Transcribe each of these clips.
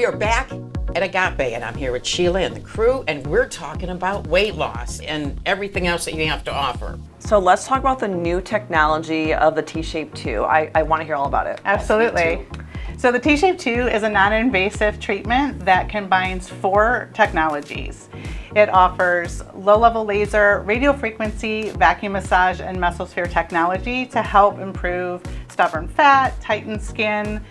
We are back at Agape, and I'm here with Sheila and the crew, and we're talking about weight loss and everything else that you have to offer. So let's talk about the new technology of the T-Shape 2. I want to hear all about it. Absolutely. So the T-Shape 2 is a non-invasive treatment that combines 4 technologies. It offers low-level laser, radio frequency, vacuum massage, and mesosphere technology to help improve stubborn fat, tighten skin,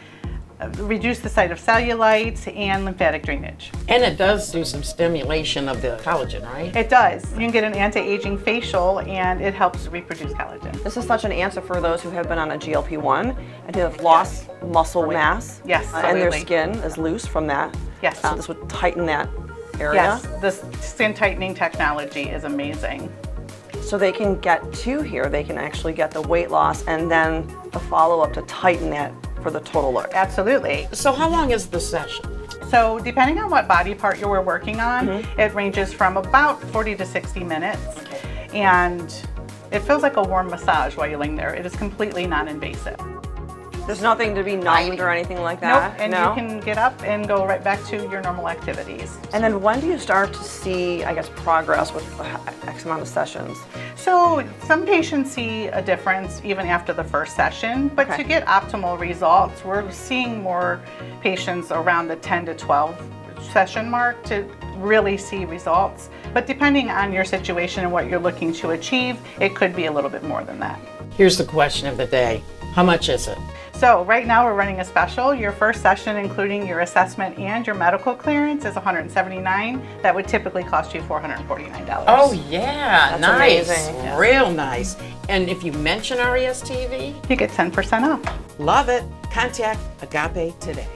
reduce the site of cellulite, and lymphatic drainage. And it does do some stimulation of the collagen, right? It does. You can get an anti-aging facial, and it helps reproduce collagen. This is such an answer for those who have been on a GLP-1 and who have lost muscle mass. Yes, and their absolutely. skin is loose from that. Yes. This would tighten that area. Yes, this skin tightening technology is amazing. So they can get to here, they can actually get the weight loss and then the follow-up to tighten that for the total look. Absolutely. So how long is the session? So depending on what body part you were working on, it ranges from about 40 to 60 minutes. And it feels like a warm massage while you're laying there. It is completely non-invasive. There's nothing to be numbed or anything like Nope, that? and No? you can get up and go right back to your normal activities. And then when do you start to see, I guess, progress with X amount of sessions? So some patients see a difference even after the first session, but Okay. to get optimal results, we're seeing more patients around the 10 to 12 session mark to really see results. But depending on your situation and what you're looking to achieve, it could be a little bit more than that. Here's the question of the day. How much is it? So right now we're running a special. Your first session, including your assessment and your medical clearance, is $179. That would typically cost you $449. Oh yeah, That's nice. amazing, yeah. Real nice. And if you mention RESTV, You get 10% off. love it. Contact Agape today.